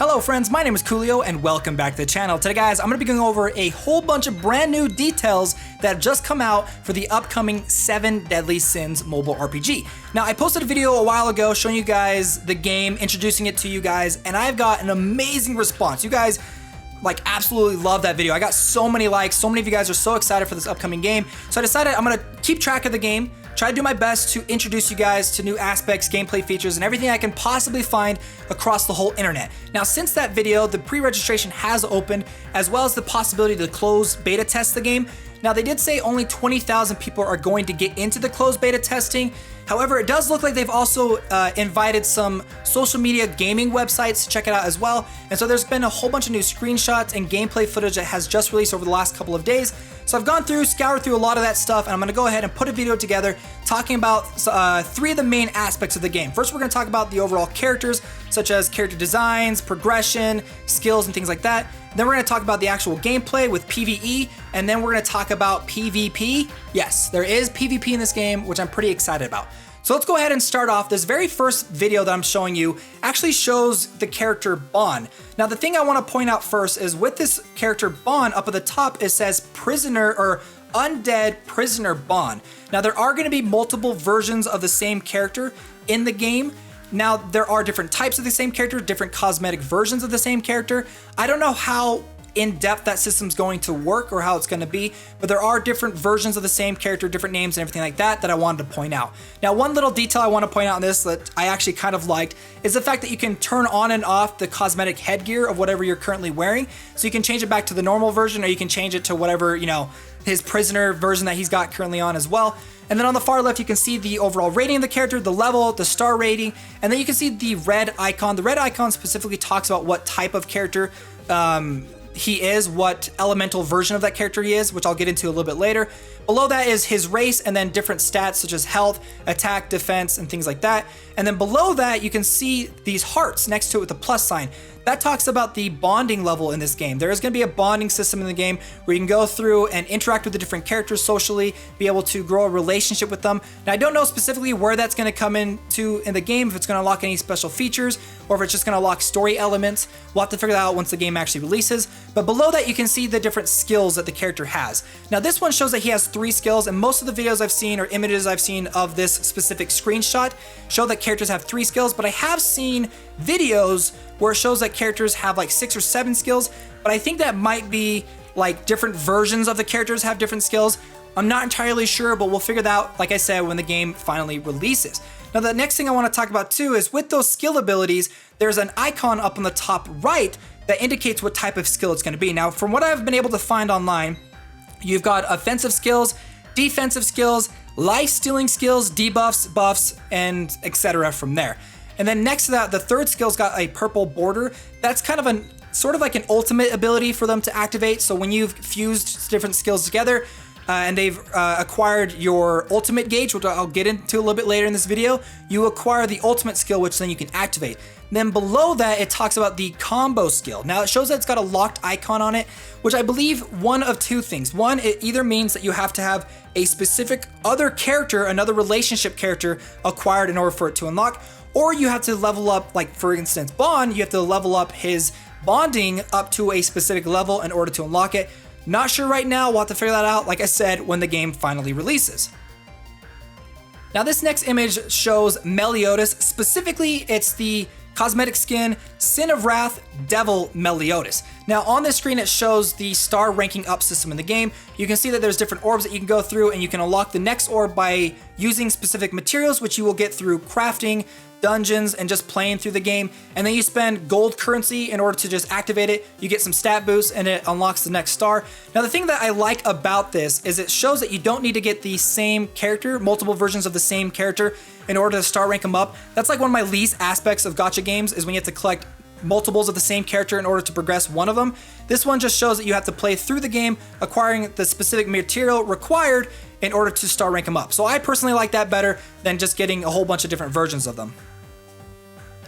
Hello friends, my name is Koolio and welcome back to the channel. Today guys, I'm going to be going over a whole bunch of brand new details that have just come out for the upcoming 7 Deadly Sins mobile RPG. Now I posted a video a while ago showing you guys the game, introducing it to you guys, and I've got an amazing response. You guys absolutely love that video. I got so many likes, so many of you guys are so excited for this upcoming game. So I decided I'm going to keep track of the game, try to do my best to introduce you guys to new aspects, gameplay features, and everything I can possibly find across the whole internet. Now, since that video, the pre-registration has opened, as well as the possibility to close beta test the game. Now, they did say only 20,000 people are going to get into the closed beta testing. However, it does look like they've also invited some social media gaming websites to check it out as well. And so there's been a whole bunch of new screenshots and gameplay footage that has just released over the last couple of days. So I've gone through, scoured through a lot of that stuff, and I'm gonna go ahead and put a video together talking about 3 of the main aspects of the game. First, we're gonna talk about the overall characters, such as character designs, progression, skills, and things like that. Then we're gonna talk about the actual gameplay with PvE, and then we're gonna talk about PvP. Yes, there is PvP in this game, which I'm pretty excited about. So let's go ahead and start off. This very first video that I'm showing you actually shows the character Bond. Now, the thing I want to point out first is with this character Bond up at the top, it says prisoner or undead prisoner Bond. Now, there are going to be multiple versions of the same character in the game. Now, there are different types of the same character, different cosmetic versions of the same character. I don't know how in-depth that system's going to work or how it's going to be, but there are different versions of the same character, different names and everything like that I wanted to point out. Now, one little detail I want to point out in this that I actually kind of liked is the fact that you can turn on and off the cosmetic headgear of whatever you're currently wearing. So you can change it back to the normal version, or you can change it to whatever, his prisoner version that he's got currently on as well. And then on the far left, you can see the overall rating of the character, the level, the star rating, and then you can see the red icon. The red icon specifically talks about what type of character he is, what elemental version of that character he is, which I'll get into a little bit later. Below that is his race, and then different stats such as health, attack, defense, and things like that. And then below that, you can see these hearts next to it with the plus sign. That talks about the bonding level in this game. There is going to be a bonding system in the game where you can go through and interact with the different characters socially, be able to grow a relationship with them. Now, I don't know specifically where that's going to come into in the game, if it's going to unlock any special features, or if it's just going to unlock story elements. We'll have to figure that out once the game actually releases. But below that, you can see the different skills that the character has. Now, this one shows that he has 3 skills, and most of the videos I've seen or images I've seen of this specific screenshot show that characters have 3 skills, but I have seen videos where it shows that characters have 6 or 7 skills, but I think that might be different versions of the characters have different skills. I'm not entirely sure, but we'll figure that out, like I said, when the game finally releases. Now, the next thing I want to talk about too is with those skill abilities, there's an icon up on the top right that indicates what type of skill it's going to be. Now, from what I've been able to find online, you've got offensive skills, defensive skills, life-stealing skills, debuffs, buffs, and etc. from there. And then next to that, the third skill's got a purple border. That's kind of sort of like an ultimate ability for them to activate. So when you've fused different skills together and they've acquired your ultimate gauge, which I'll get into a little bit later in this video, you acquire the ultimate skill, which then you can activate. Then below that, it talks about the combo skill. Now, it shows that it's got a locked icon on it, which I believe one of 2 things. One, it either means that you have to have a specific other character, another relationship character acquired in order for it to unlock, or you have to level up, for instance, Bond, you have to level up his bonding up to a specific level in order to unlock it. Not sure right now, we'll have to figure that out, like I said, when the game finally releases. Now, this next image shows Meliodas. Specifically, it's the cosmetic skin Sin of Wrath Devil Meliodas. Now, on this screen, it shows the star ranking up system in the game. You can see that there's different orbs that you can go through, and you can unlock the next orb by using specific materials, which you will get through crafting, dungeons, and just playing through the game. And then you spend gold currency in order to just activate it. You get some stat boosts and it unlocks the next star. Now, the thing that I like about this is it shows that you don't need to get the same character, multiple versions of the same character in order to star rank them up. That's one of my least aspects of gacha games, is when you have to collect multiples of the same character in order to progress one of them. This one just shows that you have to play through the game, acquiring the specific material required in order to star rank them up. So I personally like that better than just getting a whole bunch of different versions of them.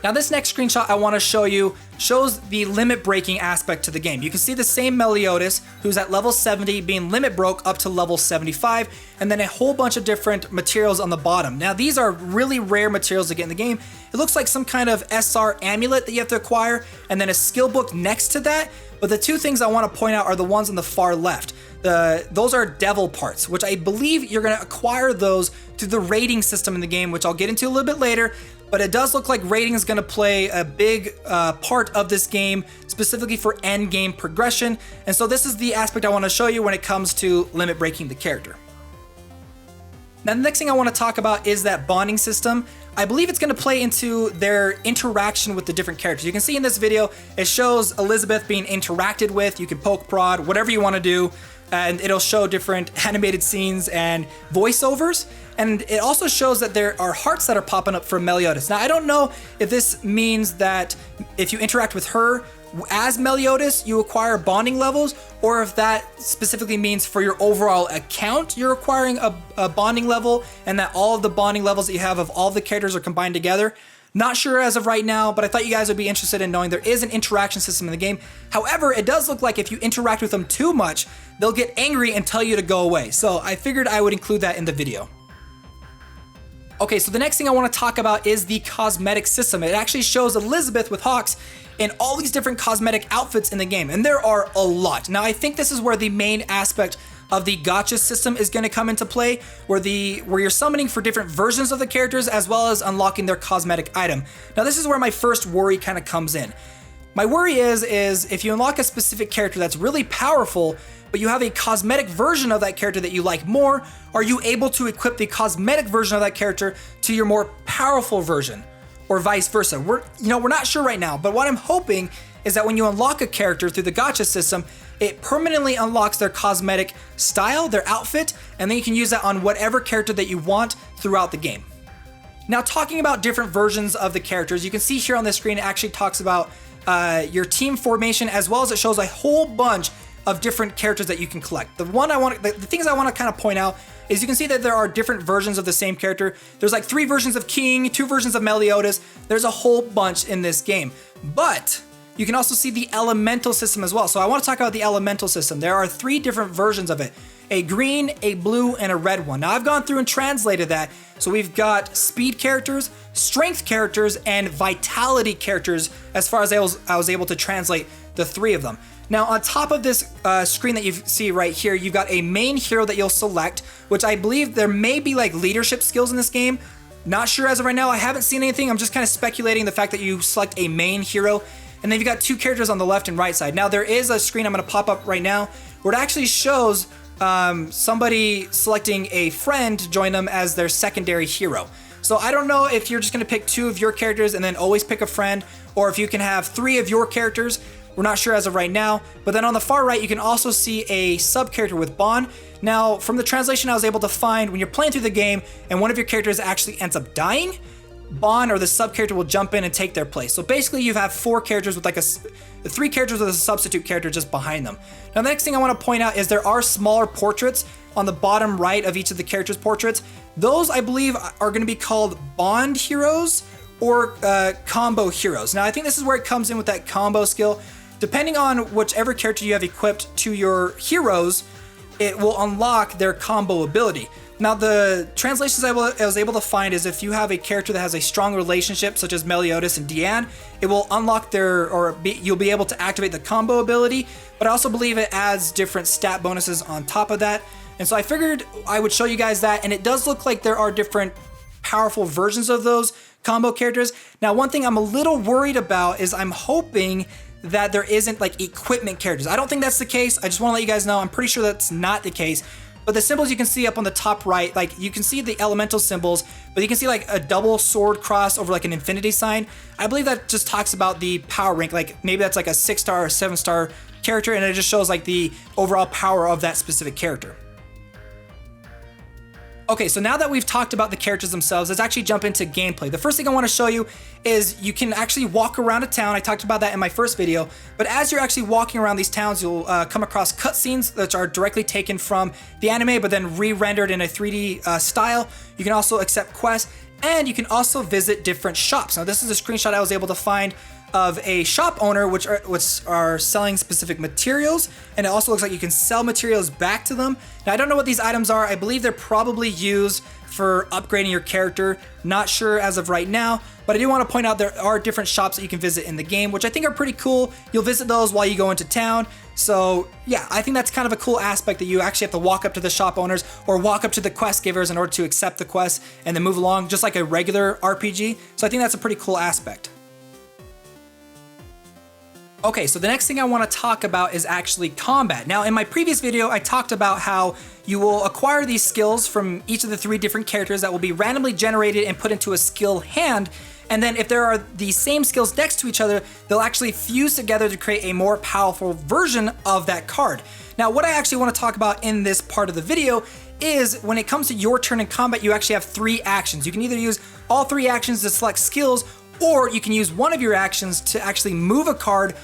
Now this next screenshot I want to show you shows the limit breaking aspect to the game. You can see the same Meliodas who's at level 70 being limit broke up to level 75, and then a whole bunch of different materials on the bottom. Now these are really rare materials to get in the game. It looks like some kind of SR amulet that you have to acquire, and then a skill book next to that. But the two things I want to point out are the ones on the far left. Those are devil parts, which I believe you're going to acquire those through the rating system in the game, which I'll get into a little bit later. But it does look like rating is going to play a big part of this game, specifically for end game progression. And so this is the aspect I want to show you when it comes to limit breaking the character. Now the next thing I want to talk about is that bonding system. I believe it's going to play into their interaction with the different characters. You can see in this video, it shows Elizabeth being interacted with. You can poke, prod, whatever you want to do, and it'll show different animated scenes and voiceovers. And it also shows that there are hearts that are popping up for Meliodas. Now, I don't know if this means that if you interact with her as Meliodas, you acquire bonding levels, or if that specifically means for your overall account, you're acquiring a bonding level, and that all of the bonding levels that you have of all the characters are combined together. Not sure as of right now, but I thought you guys would be interested in knowing there is an interaction system in the game. However, it does look like if you interact with them too much, they'll get angry and tell you to go away. So I figured I would include that in the video. Okay, so the next thing I want to talk about is the cosmetic system. It actually shows Elizabeth with Hawks in all these different cosmetic outfits in the game, and there are a lot. Now, I think this is where the main aspect of the gacha system is going to come into play, where you're summoning for different versions of the characters as well as unlocking their cosmetic item. Now, this is where my first worry kind of comes in. My worry is if you unlock a specific character that's really powerful, but you have a cosmetic version of that character that you like more, are you able to equip the cosmetic version of that character to your more powerful version, or vice versa? We're not sure right now, but what I'm hoping is that when you unlock a character through the gacha system, it permanently unlocks their cosmetic style, their outfit, and then you can use that on whatever character that you want throughout the game. Now, talking about different versions of the characters, you can see here on the screen it actually talks about your team formation, as well as it shows a whole bunch of different characters that you can collect. The things I want to kind of point out is you can see that there are different versions of the same character. There's like 3 versions of King, 2 versions of Meliodas. There's a whole bunch in this game. But you can also see the elemental system as well. So I want to talk about the elemental system. There are 3 different versions of it: a green, a blue, and a red one. Now I've gone through and translated that. So we've got speed characters, strength characters, and vitality characters as far as I was able to translate the 3 of them. Now, on top of this screen that you see right here, you've got a main hero that you'll select, which I believe there may be like leadership skills in this game. Not sure as of right now. I haven't seen anything. I'm just kind of speculating the fact that you select a main hero. And then you've got 2 characters on the left and right side. Now, there is a screen I'm going to pop up right now where it actually shows somebody selecting a friend to join them as their secondary hero. So I don't know if you're just going to pick 2 of your characters and then always pick a friend, or if you can have 3 of your characters. We're not sure as of right now. But then on the far right, you can also see a sub character with Bond. Now, from the translation I was able to find, when you're playing through the game and one of your characters actually ends up dying, Bond or the sub character will jump in and take their place. So basically you have 4 characters with 3 characters with a substitute character just behind them. Now, the next thing I want to point out is there are smaller portraits on the bottom right of each of the characters' portraits. Those, I believe, are going to be called Bond heroes or combo heroes. Now, I think this is where it comes in with that combo skill. Depending on whichever character you have equipped to your heroes, it will unlock their combo ability. Now, the translations I was able to find is if you have a character that has a strong relationship, such as Meliodas and Deanne, it will unlock you'll be able to activate the combo ability, but I also believe it adds different stat bonuses on top of that. And so I figured I would show you guys that, and it does look like there are different powerful versions of those combo characters. Now, one thing I'm a little worried about is I'm hoping that there isn't like equipment characters. I don't think that's the case. I just want to let you guys know I'm pretty sure that's not the case. But the symbols you can see up on the top right, like you can see the elemental symbols, but you can see like a double sword cross over like an infinity sign. I believe that just talks about the power rank. Like maybe that's like a 6-star or 7-star character, and it just shows like the overall power of that specific character. Okay, so now that we've talked about the characters themselves, let's actually jump into gameplay. The first thing I want to show you is you can actually walk around a town. I talked about that in my first video, but as you're actually walking around these towns, you'll come across cutscenes that are directly taken from the anime, but then re-rendered in a 3D style. You can also accept quests, And you can also visit different shops. Now this is a screenshot I was able to find of a shop owner which are selling specific materials, and it also looks like you can sell materials back to them. Now I don't know what these items are. I believe they're probably used for upgrading your character. Not sure as of right now, but I do want to point out there are different shops that you can visit in the game, which I think are pretty cool. You'll visit those while you go into town. So yeah, I think that's kind of a cool aspect that you actually have to walk up to the shop owners or walk up to the quest givers in order to accept the quest and then move along just like a regular RPG. So I think that's a pretty cool aspect. Okay, so the next thing I want to talk about is actually combat. Now, in my previous video, I talked about how you will acquire these skills from each of the 3 different characters that will be randomly generated and put into a skill hand. And then if there are the same skills next to each other, they'll actually fuse together to create a more powerful version of that card. Now, what I actually want to talk about in this part of the video is when it comes to your turn in combat, you actually have 3 actions. You can either use all 3 actions to select skills, or you can use one of your actions to actually move a card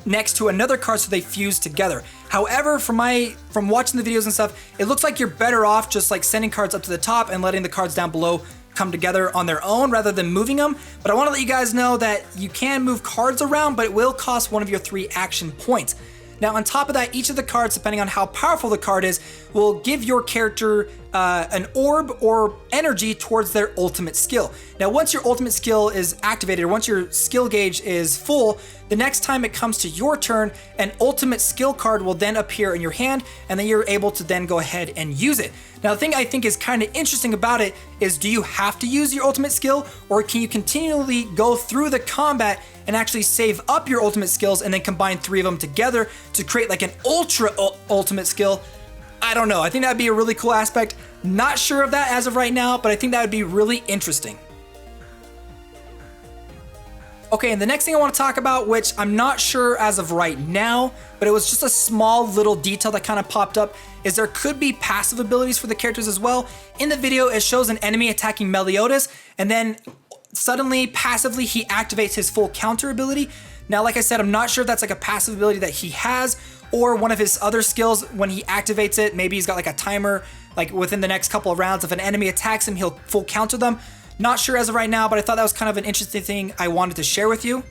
next to another card so they fuse together. However, from watching the videos and stuff, it looks like you're better off just like sending cards up to the top and letting the cards down below come together on their own rather than moving them. But I want to let you guys know that you can move cards around, but it will cost one of your 3 action points. Now, on top of that, each of the cards, depending on how powerful the card is, will give your character an orb or energy towards their ultimate skill. Now, once your ultimate skill is activated, or once your skill gauge is full, the next time it comes to your turn, an ultimate skill card will then appear in your hand, and then you're able to then go ahead and use it. Now, the thing I think is kind of interesting about it is, do you have to use your ultimate skill, or can you continually go through the combat and actually save up your ultimate skills and then combine 3 of them together to create like an ultra ultimate skill? I don't know. I think that'd be a really cool aspect. Not sure of that as of right now, but I think that would be really interesting. Okay, and the next thing I want to talk about, which I'm not sure as of right now, but it was just a small little detail that kind of popped up, is there could be passive abilities for the characters as well. In the video, it shows an enemy attacking Meliodas, and then suddenly, passively, he activates his full counter ability. Now, like I said, I'm not sure if that's like a passive ability that he has, or one of his other skills when he activates it. Maybe he's got like a timer, like within the next couple of rounds, if an enemy attacks him, he'll full counter them. Not sure as of right now, but I thought that was kind of an interesting thing I wanted to share with you.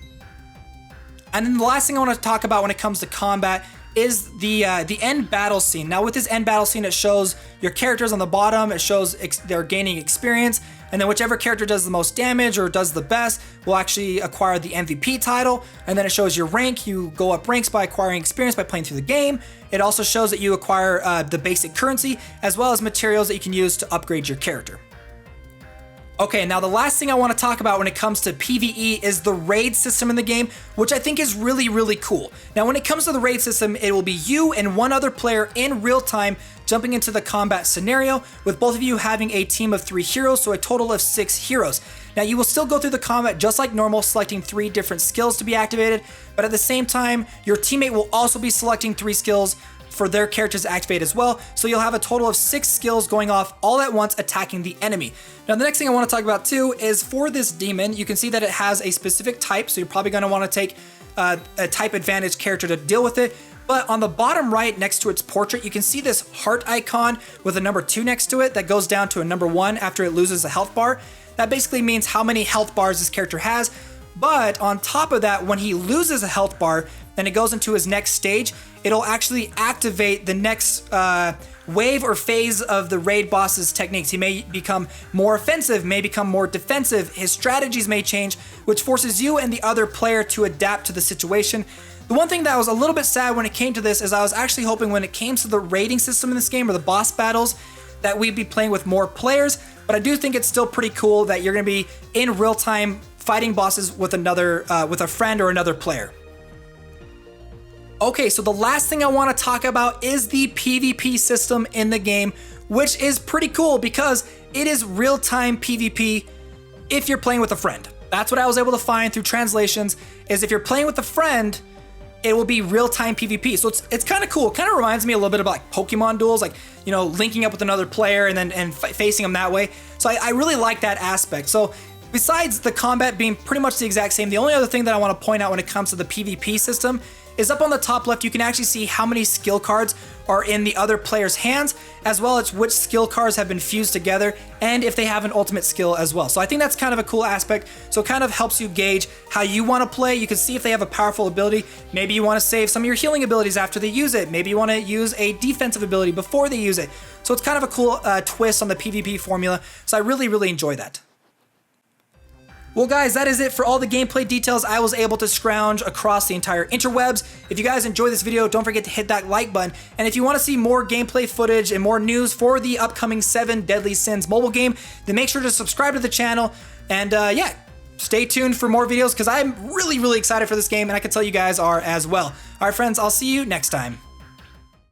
And then the last thing I want to talk about when it comes to combat is the end battle scene. Now, with this end battle scene, it shows your characters on the bottom. It shows they're gaining experience, and then whichever character does the most damage or does the best will actually acquire the MVP title. And then it shows your rank. You go up ranks by acquiring experience by playing through the game. It also shows that you acquire the basic currency as well as materials that you can use to upgrade your character. Okay, now the last thing I want to talk about when it comes to PvE is the raid system in the game, which I think is really, really cool. Now, when it comes to the raid system, it will be you and one other player in real time jumping into the combat scenario, with both of you having a team of 3 heroes, so a total of 6 heroes. Now, you will still go through the combat just like normal, selecting 3 different skills to be activated, but at the same time, your teammate will also be selecting 3 skills for their characters to activate as well. So you'll have a total of 6 skills going off all at once, attacking the enemy. Now, the next thing I want to talk about too is for this demon, you can see that it has a specific type. So you're probably going to want to take a type advantage character to deal with it. But on the bottom right next to its portrait, you can see this heart icon with a number 2 next to it that goes down to a number 1 after it loses a health bar. That basically means how many health bars this character has. But on top of that, when he loses a health bar, then it goes into his next stage, it'll actually activate the next wave or phase of the raid boss's techniques. He may become more offensive, may become more defensive. His strategies may change, which forces you and the other player to adapt to the situation. The one thing that was a little bit sad when it came to this is I was actually hoping when it came to the raiding system in this game or the boss battles that we'd be playing with more players, but I do think it's still pretty cool that you're going to be in real time fighting bosses with with a friend or another player. Okay, so the last thing I want to talk about is the PvP system in the game, which is pretty cool because it is real-time PvP if you're playing with a friend. That's what I was able to find through translations, is if you're playing with a friend, it will be real-time PvP. So it's kind of cool. It kind of reminds me a little bit about like Pokemon duels, like, you know, linking up with another player and then facing them that way. So I really like that aspect. So besides the combat being pretty much the exact same, the only other thing that I want to point out when it comes to the PvP system is up on the top left. You can actually see how many skill cards are in the other player's hands, as well as which skill cards have been fused together, and if they have an ultimate skill as well. So I think that's kind of a cool aspect. So it kind of helps you gauge how you want to play. You can see if they have a powerful ability. Maybe you want to save some of your healing abilities after they use it. Maybe you want to use a defensive ability before they use it. So it's kind of a cool twist on the PvP formula. So I really enjoy that. Well guys, that is it for all the gameplay details I was able to scrounge across the entire interwebs. If you guys enjoyed this video, don't forget to hit that like button. And if you want to see more gameplay footage and more news for the upcoming 7 Deadly Sins mobile game, then make sure to subscribe to the channel. And yeah, stay tuned for more videos because I'm really excited for this game, and I can tell you guys are as well. All right, friends, I'll see you next time.